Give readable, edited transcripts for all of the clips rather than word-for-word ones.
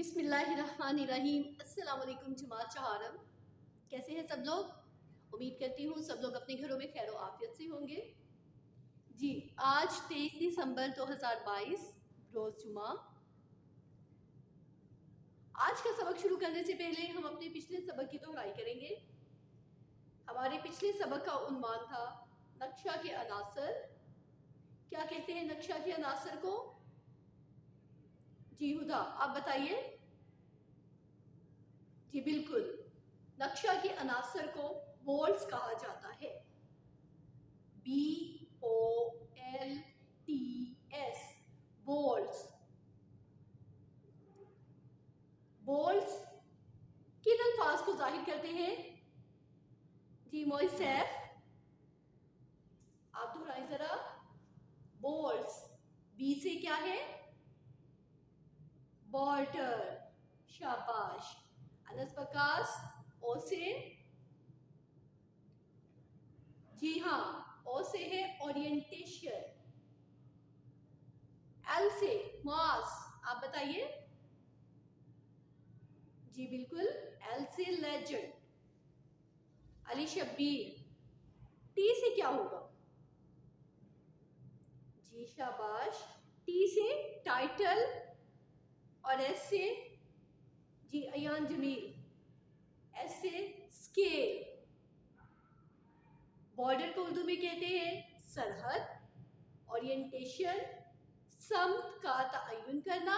بسم اللہ الرحمن الرحیم۔ السلام علیکم جماعت چہارم، کیسے ہیں سب لوگ؟ امید کرتی ہوں سب لوگ اپنے گھروں میں خیر و عافیت سے ہوں گے۔ جی آج 23 دسمبر 2022 روز جمعہ۔ آج کا سبق شروع کرنے سے پہلے ہم اپنے پچھلے سبق کی دہرائی کریں گے۔ ہمارے پچھلے سبق کا عنوان تھا نقشہ کے عناصر۔ کیا کہتے ہیں نقشہ کے عناصر کو؟ جی ہدا آپ بتائیے۔ جی بالکل، نقشہ کے عناصر کو بولٹس کہا جاتا ہے۔ BOLTS bolts. بولٹس کن الفاظ کو ظاہر کرتے ہیں؟ جی موئسیف آپ دہرائیں ذرا۔ بولٹس، بی سے کیا ہے؟ بالٹر، شاباش۔ انس بکاس، او سے؟ جی ہاں، او سے ہے اورینٹیشن۔ ایل سے ماس، آپ بتائیے۔ جی بالکل، ایل سے لیجنڈ۔ علی شبیر۔ ٹی سے کیا ہوگا؟ جی شاباش، ٹی سے ٹائٹل، اور ایس سے؟ جی ایان جمیل، ایس سے اسکیل۔ بارڈر کو اردو میں کہتے ہیں سرحد۔ اورینٹیشن سمت کا تعین کرنا۔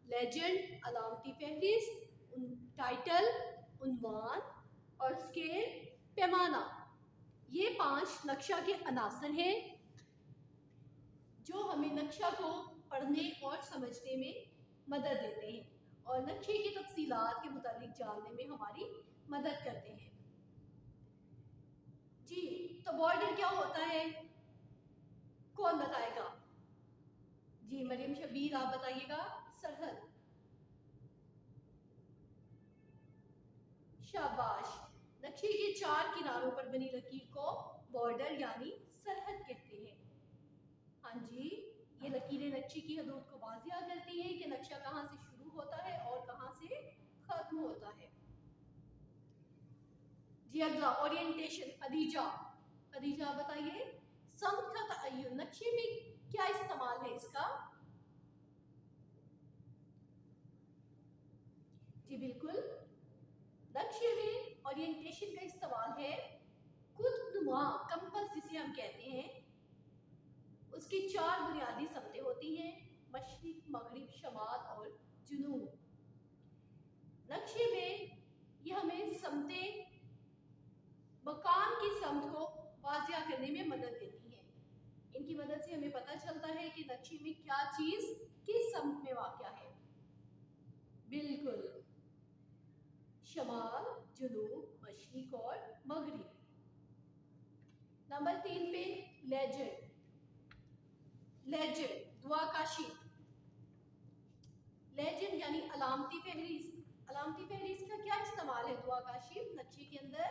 لیجنڈ علامتی فہرست۔ ٹائٹل عنوان، اور اسکیل پیمانہ۔ یہ 5 نقشہ کے عناصر ہیں جو ہمیں نقشہ کو پڑھنے اور سمجھنے میں مدد دیتے ہیں اور نقشے کی تفصیلات کے متعلق جاننے میں ہماری مدد کرتے ہیں۔ جی تو بارڈر کیا ہوتا ہے؟ کون بتائے گا؟ جی مریم شبیر آپ بتائیے گا۔ سرحد، شاباش۔ نقشے کے 4 کناروں پر بنی لکیر کو بارڈر یعنی سرحد کہتے ہیں۔ ہاں جی، یہ لکیریں نقشے کی حدود کو واضح کرتی ہیں کہ نقشہ کہاں سے شروع ہوتا ہے اور کہاں سے ختم ہوتا ہے۔ جی اگلا اورینٹیشن، خدیجہ بتائیے۔ سمت کا تعین نقشے میں کیا استعمال ہے اس کا؟ جی بالکل، نقشے میں اورینٹیشن کا استعمال ہے قطب نما کمپس جسے ہم کہتے ہیں۔ اس کی 4 بنیادی سمتیں ہوتی ہیں: مشرق، مغرب، شمال اور جنوب۔ نقشے میں یہ ہمیں سمتیں مکان کی سمت کو واضح کرنے میں مدد دیتی ہیں۔ ان کی مدد سے ہمیں پتہ چلتا ہے کہ نقشے میں کیا چیز کس سمت میں واقع ہے۔ بالکل، شمال، جنوب، مشرق اور مغرب۔ نمبر 3 پہ لیجنڈ دعا کاشی۔ لیجنڈ یعنی علامتی فہرست۔ علامتی فہرست کا کیا استعمال ہے دعا کاشی نقشے کے اندر؟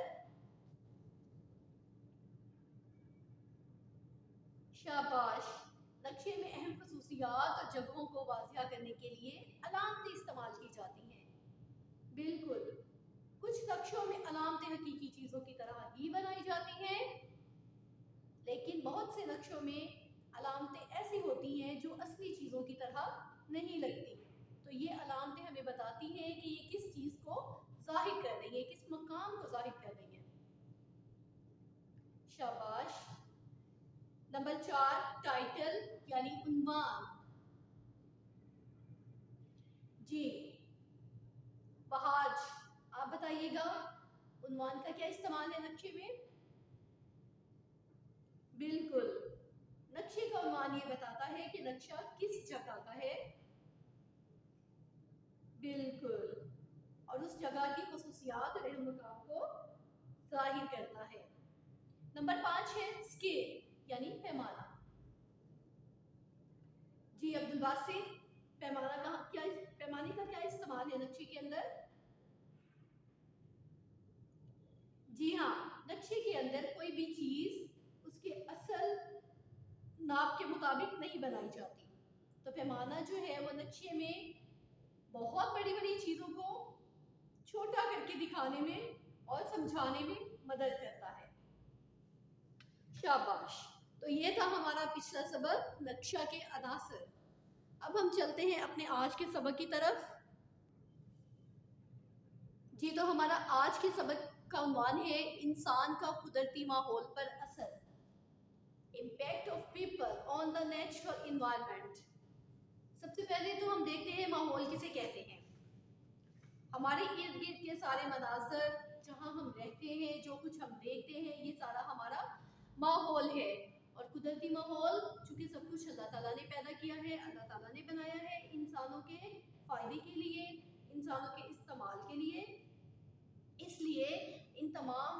شاباش، نقشے میں اہم خصوصیات اور جگہوں کو واضح کرنے کے لیے علامتیں استعمال کی جاتی ہیں۔ بالکل، کچھ نقشوں میں علامتیں حقیقی چیزوں کی طرح ہی بنائی جاتی ہیں، لیکن بہت سے نقشوں میں علامتیں ایسی ہوتی ہیں جو اصلی چیزوں کی طرح نہیں لگتی۔ تو یہ علامتیں ہمیں بتاتی ہیں کہ یہ کس چیز کو ظاہر کر رہی ہیں، کس مقام کو ظاہر کر رہی ہیں۔ شاباش۔ نمبر 4 ٹائٹل یعنی عنوان۔ جی بہاج آپ بتائیے گا، عنوان کا کیا استعمال ہے نقشے میں؟ بالکل، نقشے کا عنوان یہ بتاتا ہے کہ نقشہ کس جگہ کا ہے۔ بالکل، اور اس جگہ کی خصوصیات اور اہم مقام کو ظاہر کرتا ہے۔ نمبر 5 ہے اسکیل یعنی پیمانہ۔ جی عبدالباسط، پیمانے کا کیا استعمال ہے نقشے کے اندر؟ جی ہاں، نقشے کے اندر کوئی بھی چیز اس کے اصل ناپ کے مطابق نہیں بنائی جاتی، تو پیمانہ جو ہے وہ نقشے میں बहुत बड़ी बड़ी चीज़ों को छोटा करके दिखाने में और समझाने में मदद करता है। शाबाश। तो ये था हमारा पिछला सबक, नक्शा के अनासर। अब हम चलते हैं अपने आज के सबक की तरफ। जी, तो हमारा आज के सबक का उन्वान है इंसान का कुदरती माहौल पर असर, impact of people on the natural environment. सबसे पहले तो हम देखते हैं माहौल किसे कहते हैं। हमारे इर्द गिर्द के सारे मनाज़र, जहाँ हम रहते हैं, जो कुछ हम देखते हैं, ये सारा हमारा माहौल है। और कुदरती माहौल, चूँकि सब कुछ अल्लाह ताला ने पैदा किया है, अल्लाह ताला ने बनाया है इंसानों के फ़ायदे के लिए, इंसानों के इस्तेमाल के लिए, इसलिए इन तमाम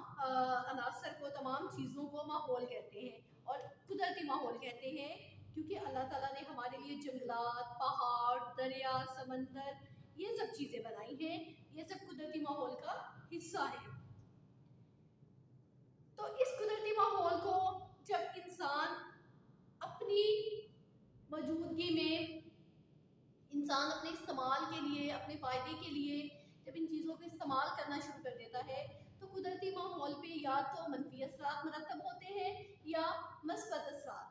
अनासर को, तमाम चीज़ों को माहौल कहते हैं और कुदरती माहौल कहते हैं, क्योंकि अल्लाह ताला ने हमारे लिए जंगलात, पहाड़, दरिया, समंदर, ये सब चीज़ें बनाई हैं। ये सब कुदरती माहौल का हिस्सा है। तो इस कुदरती माहौल को जब इंसान अपनी मौजूदगी में, इंसान अपने इस्तेमाल के लिए, अपने फ़ायदे के लिए जब इन चीज़ों को इस्तेमाल करना शुरू कर देता है, तो कुदरती माहौल पे या तो मनफी असरात मरतब होते हैं या मस्बत असरात।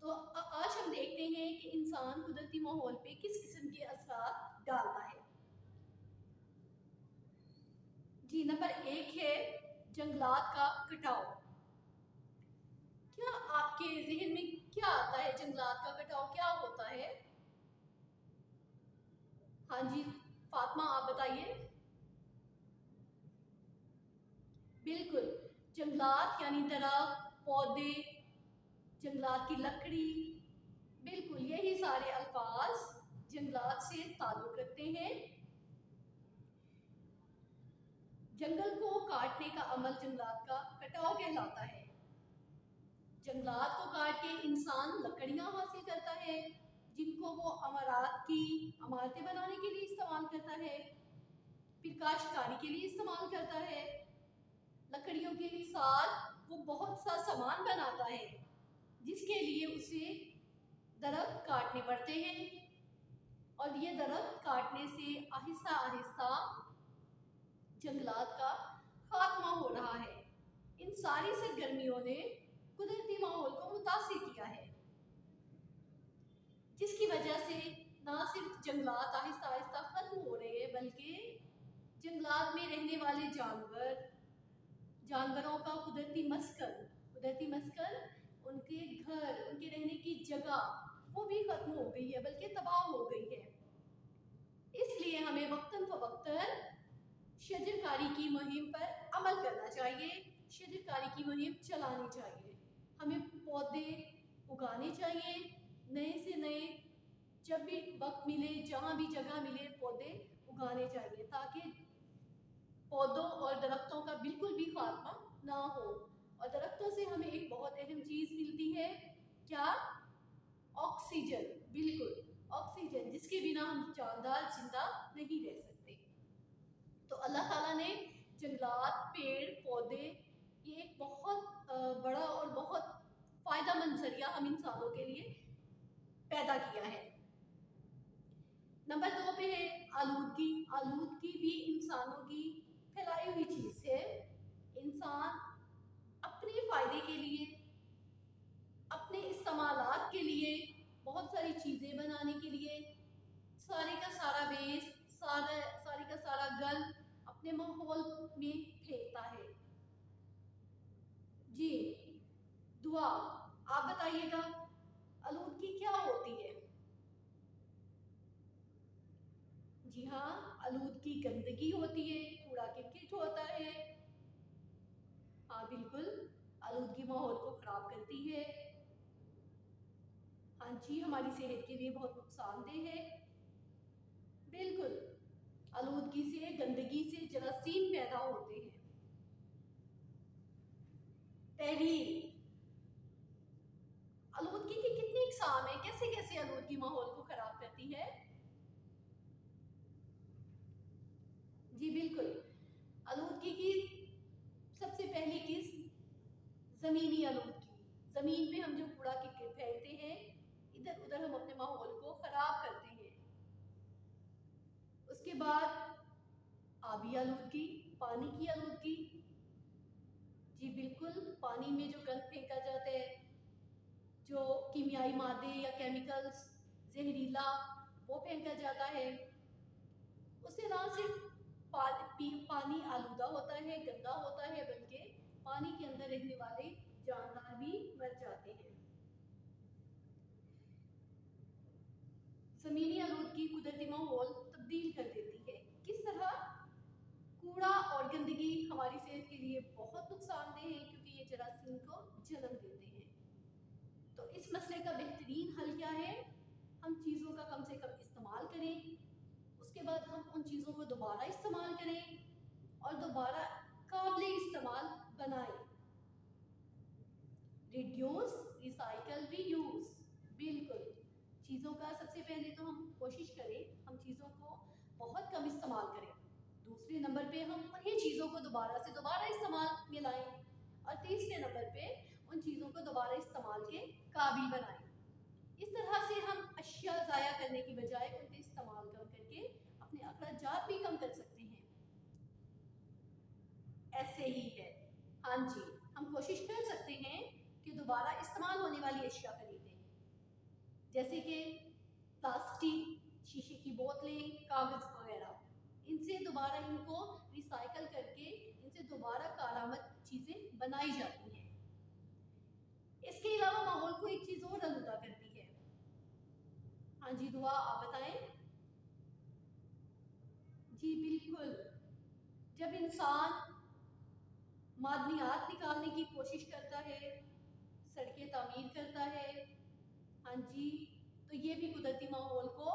तो आज हम देखते हैं कि इंसान कुदरती माहौल पे किस किस्म के असरात डालता है। जी, नंबर 1 है जंगलात का कटाव। क्या आपके ज़हन में क्या आता है? जंगलात का कटाव क्या होता है? हाँ जी फातिमा, आप बताइए। बिल्कुल, जंगलात यानी दरख्त, पौधे, जंगलात की लकड़ी, बिल्कुल यही सारे अल्फाज जंगलात से ताल्लुक़ रखते हैं। जंगल को काटने का अमल जंगलात का कटाव कहलाता है। जंगलात को काट के इंसान लकड़ियाँ हासिल करता है, जिनको वो इमारतें बनाने के लिए इस्तेमाल करता है, फिर काश्तकारी के लिए इस्तेमाल करता है। लकड़ियों के साथ वो बहुत सा सामान बनाता है, जिसके लिए उसे दरख्त काटने पड़ते हैं, और ये दरख्त काटने से आहिस्ता आहिस्ता जंगलात का खात्मा हो रहा है। इन सारी सरगर्मियों ने कुदरती माहौल को मुतासिर किया है, जिसकी वजह से ना सिर्फ जंगलात आहिस्ता आहिस्ता खत्म हो रहे हैं, बल्कि जंगलात में रहने वाले जानवरों का कुदरती मस्कन, उनके घर, उनके रहने की जगह, वो भी खत्म हो गई है, बल्कि तबाह हो गई है। इसलिए हमें वक्तन फवक्तन शजरकारी की मुहिम पर अमल करना चाहिए, शजरकारी की मुहिम चलानी चाहिए। हमें पौधे उगाने चाहिए, नए से नए, जब भी वक्त मिले, जहाँ भी जगह मिले, पौधे उगाने चाहिए, ताकि पौधों और दरख्तों का बिल्कुल भी खात्मा ना हो। और दरख्तों से हमें एक बहुत अहम चीज़ मिलती है, क्या? ऑक्सीजन। बिल्कुल, ऑक्सीजन, जिसके बिना हम जानदार जिंदा नहीं रह सकते। तो अल्लाह ताला ने जंगलात, पेड़ पौधे, ये एक बहुत बड़ा और बहुत फ़ायदेमंद ज़रिया हम इंसानों के लिए पैदा किया है। नंबर 2 पे है आलूदगी। आलूदगी भी इंसानों की फैलाई हुई चीज़ है। इंसान अपने फ़ायदे के लिए, अपने इस्तेमालात के लिए, बहुत सारी चीज़ें बनाने के लिए सारे का सारा वेस्ट, सारे का सारा गंद अपने माहौल में फेंकता है। जी, दुआ, आप बताइएगा आलूदगी क्या होती है? जी हाँ, आलूदगी गंदगी होती है, कूड़ा किरकिट होता है। हाँ बिल्कुल, आलूदगी माहौल को ख़राब करती है। हाँ जी, हमारी सेहत के लिए बहुत नुकसानदेह है। बिल्कुल, आलूदगी से, गंदगी से जरासीम पैदा होते हैं। तहरीर, आलूदगी की कितनी इकसाम है? कैसे कैसे आलूदगी माहौल को ख़राब करती है? जी बिल्कुल, आलूदगी की सबसे पहली किस्म ज़मीनी आलूदगी। ज़मीन पे हम जो कूड़ा किरकिट फेंकते हैं, इधर उधर हम अपने माहौल को ख़राब करते हैं। उसके बाद आबी आलूदगी, पानी की आलूदगी। जी बिल्कुल, पानी में जो गंद फेंका जाता है, जो कीमियाई मादे या केमिकल्स जहरीला वो फेंका जाता है, उससे ना सिर्फ पानी आलूदा होता है, गंदा होता है, बल्कि पानी के अंदर रहने वाले जानवर भी मर जाते हैं। ज़मीनी आलूदगी कुदरती माहौल तब्दील कर देती है। किस तरह? कूड़ा और गंदगी हमारी सेहत के लिए बहुत नुकसानदेह है, क्योंकि ये जरासीम को जन्म देते हैं। तो इस मसले का बेहतरीन हल क्या है? हम चीज़ों का कम से कम इस्तेमाल करें, उसके बाद हम उन चीज़ों को दोबारा इस्तेमाल करें और दोबारा काबिल इस्तेमाल बनाएं। Reduce, recycle, reuse. बिल्कुल, चीज़ों का सबसे पहले तो हम कोशिश करें हम चीज़ों को बहुत कम इस्तेमाल करें। दूसरे नंबर पे हम उन्हीं चीज़ों को दोबारा से दोबारा इस्तेमाल में लाएं, और तीसरे नंबर पे उन चीज़ों को दोबारा इस्तेमाल के काबिल बनाएं। इस तरह से हम अशिया ज़ाया करने की बजाय उनके इस्तेमाल करके अपने अखराजात भी कम कर सकते हैं। ऐसे ही है। हाँ जी, हम कोशिश कर सकते हैं कि दोबारा इस्तेमाल होने वाली अशिया खरीदें, जैसे कि प्लास्टिक, शीशे की बोतलें, कागज़ वगैरह। इनसे दोबारा इनको रिसाइकल करके इनसे दोबारा कारआमद चीज़ें बनाई जाती हैं। इसके अलावा माहौल को एक चीज़ और आलूदा करती है। हाँ जी, दुआ आप बताएं। जी बिल्कुल, जब इंसान मादनियात निकालने की कोशिश करता है, सड़कें तामीर करता है, हाँ जी, तो ये भी कुदरती माहौल को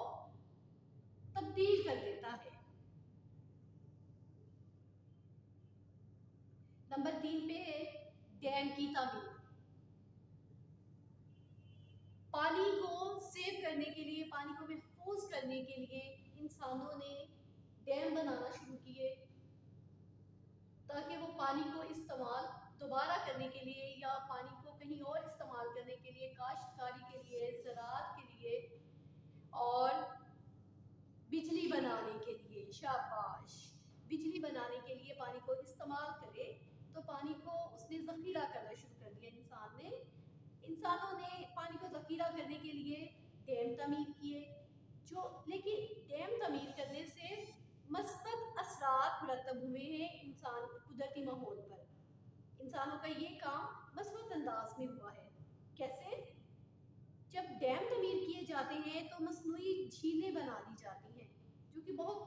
तब्दील कर देता है। नंबर 3 पे है डैम की तामीर। पानी को सेव करने के लिए, पानी को महफूज करने के लिए इंसानों ने डैम बनाना शुरू किए, ताकि वो पानी को इस्तेमाल दोबारा करने के लिए या पानी को कहीं और इस्तेमाल करने के लिए, काश्तकारी के लिए, ज़राअत के लिए और बिजली बनाने के लिए, शाबाश, बिजली बनाने के लिए पानी को इस्तेमाल करे। तो पानी को उसने ज़ख़ीरा करना शुरू कर दिया इंसानों ने पानी को ज़ख़ीरा करने के लिए डैम तमीर किए, लेकिन डैम तमीर करने से मस्बत असरात मुरतब हुए हैं इंसान कुदरती माहौल पर। इंसानों का ये काम मस्बत अंदाज में हुआ है। कैसे? जब डैम तमीर किए जाते हैं तो मसनूई झीलें बना दी जाती हैं, जो कि बहुत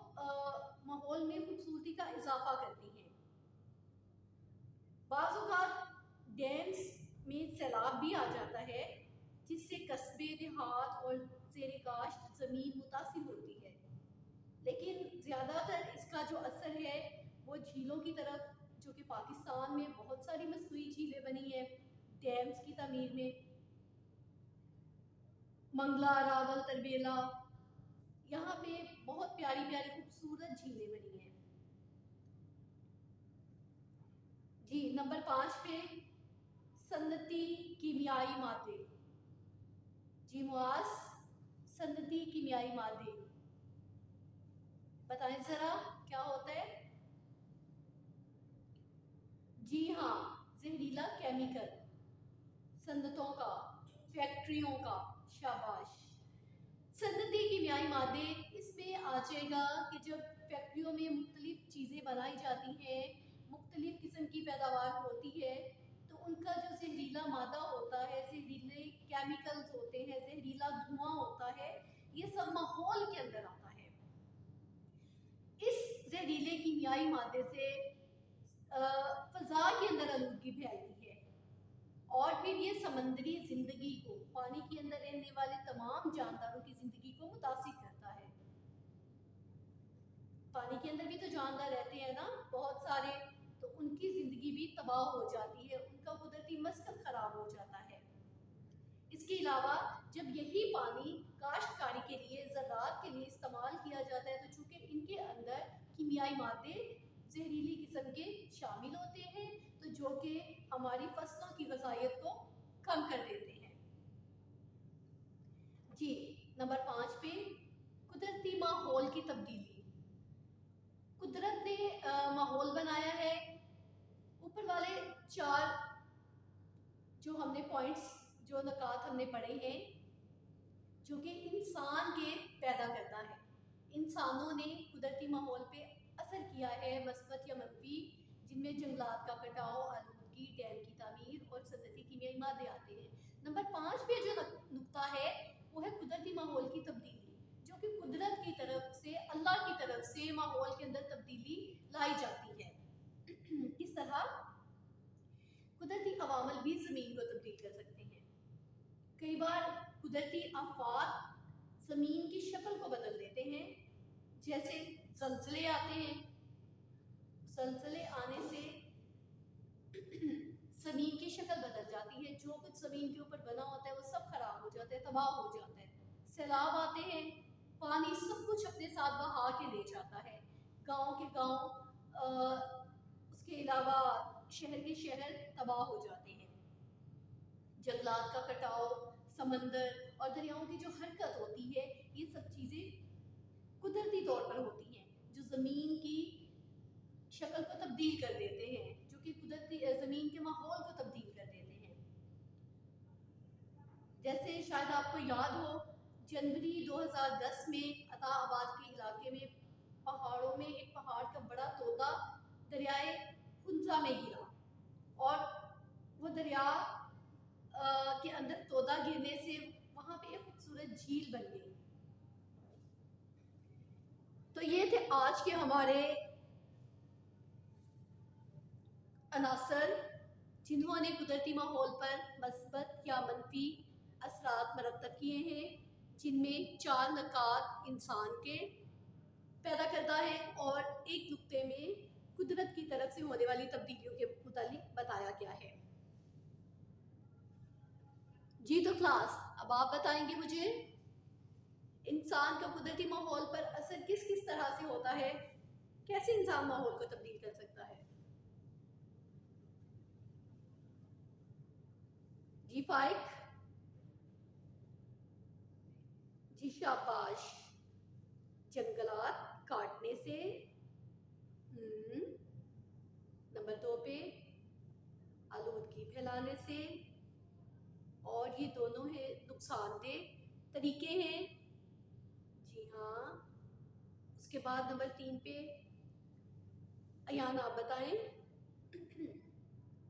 माहौल में खूबसूरती का इजाफा करती हैं। बाज़ औक़ात डैम्स में सैलाब भी आ जाता है, जिससे कस्बे, देहात और ज़ेर काश्त ज़मीन मुतासिर होती है। लेकिन ज़्यादातर इसका जो असर है वो झीलों की तरफ, जो कि पाकिस्तान में बहुत सारी मसनूई झीलें बनी हैं डैम्स की तमीर में। मंगला, रावल, तरबेला, यहाँ पे बहुत प्यारी प्यारी खूबसूरत झीलें बनी हैं। जी नंबर 5 पे सनती कीमियाई मादे। जी मुआज़, सनती कीमियाई मादे बताएं ज़रा क्या होता है? जी हाँ, जहरीला केमिकल, सनतों का, फैक्ट्रियों का, शाबाश। सनती कीमियाई मादे इसमें आ जाएगा कि जब फैक्ट्रियों में मुख्तलिफ चीज़ें बनाई जाती हैं, मुख्तलिफ किस्म की पैदावार होती है, तो उनका जो जहरीला मादा होता है, जहरीले केमिकल्स होते हैं, जहरीला धुआं होता है, ये सब माहौल के अंदर आता है। इस जहरीले कीमियाई मादे से फ़ज़ा के अंदर आलूदगी फैलती है, और फिर ये समंदरी ज़िंदगी को, पानी के अंदर रहने वाले तमाम जानदारों की ज़िंदगी को मुतासिर करता है। पानी के अंदर भी तो जानदार रहते हैं ना बहुत सारे, तो उनकी ज़िंदगी भी तबाह हो जाती है, उनका कुदरती मस्कन ख़राब हो जाता है। इसके अलावा जब यही पानी काश्तकारी के लिए, ज़राअत के लिए इस्तेमाल किया जाता है, तो चूँकि इनके अंदर कीमियाई मादे जहरीली किस्म के शामिल होते हैं, तो जो कि हमारी फसलों की ग़ज़ाइयत को कम कर देते हैं। जी नंबर 5 पे कुदरती माहौल की तब्दीली। हमने पॉइंट्स जो नुकात हमने पढ़े हैं जो कि इंसान के पैदा करता है। इंसानों ने कुदरती माहौल पे असर किया है मस्बत या मनफी, जिनमें जंगलात का कटाव, आलूदगी, डैम की तामीर और सनती कीमियाई मादे आते हैं। नंबर 5 पे जो नुक्ता है वो है कुदरती माहौल की तब्दीली, जो कि कुदरत की तरफ से, अल्लाह की तरफ से माहौल के अंदर तब्दीली लाई जाती है। किस तरह? कुदरती अवामल भी ज़मीन को तब्दील कर सकते हैं। कई बार कुदरती आफात ज़मीन की शक्ल को बदल देते हैं, जैसे ज़लज़ले आते हैं। ज़लज़ले आने से ज़मीन की शक्ल बदल जाती है, जो कुछ ज़मीन के ऊपर बना होता है वो सब खराब हो जाता है, तबाह हो जाता है। सैलाब आते हैं, पानी सब कुछ अपने साथ बहा के ले जाता है। गांव के गांव, उसके अलावा शहर के शहर तबाह हो जाते हैं। जंगलात का कटाव, समंदर और दरियाओं की जो हरकत होती है, ये सब चीज़ें कुदरती तौर पर होती हैं जो ज़मीन की शक्ल को तब्दील कर देते हैं, जो कि कुदरती ज़मीन के माहौल को तब्दील कर देते हैं। जैसे शायद आपको याद हो, जनवरी 2010 में अताबाद के इलाके में पहाड़ों में एक पहाड़ का बड़ा तोता दरियाए कुंजा में गिरा और वो दरिया के अंदर तोता गिरने से वहाँ पे एक खूबसूरत झील बन गई। तो ये थे आज के हमारे अनासर जिन्होंने कुदरती माहौल पर मस्बत या मनफी असरात मरतब किए हैं, जिनमें 4 नकात इंसान के पैदा करता है और एक नुक्ते में कुदरत की तरफ से होने वाली तब्दीलियों के मुतालिक बताया गया है। जी तो क्लास, अब आप बताएंगे मुझे इंसान का कुदरती माहौल पर असर किस किस तरह से होता है, कैसे इंसान माहौल को तब्दील कर सकता है। जी फाइक, जी शाबाश। जंगलात काटने से। नंबर 2 पे आलूदगी फैलाने से, और ये दोनों है नुकसानदेह तरीके हैं। जी हाँ। उसके बाद नंबर 3 पे अयान आप बताएं।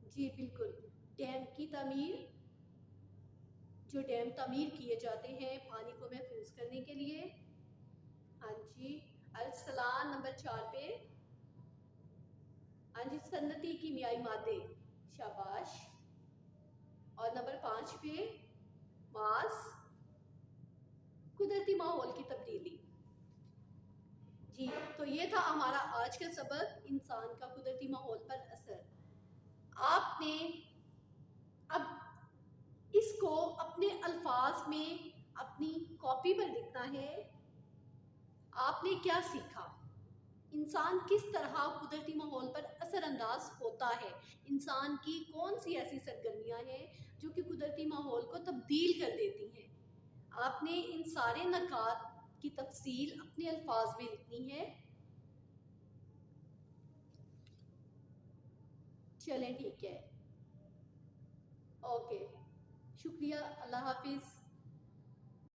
जी बिल्कुल, डैम की तामीर, जो डैम तामीर किए जाते हैं पानी को महफूज करने के लिए। हाँ जी। अरसलान नंबर 4 पे। हाँ जी, सन्नती कीमियाई मादे, शाबाश। और नंबर 5 पे मास, कुदरती माहौल की तब्दीली। जी तो ये था हमारा आज का सबक, इंसान का कुदरती माहौल पर असर। आपने अब इसको अपने अल्फाज में अपनी कॉपी पर लिखना है। आपने क्या सीखा, इंसान किस तरह कुदरती माहौल पर असरअंदाज होता है, इंसान की कौन सी ऐसी सरगर्मियाँ हैं जो कि कुदरती माहौल को तब्दील कर देती हैं। आपने इन सारे नकात की तफसील अपने अल्फाज में लिखनी है। चलें ठीक है, ओके, शुक्रिया, अल्लाह हाफिज़।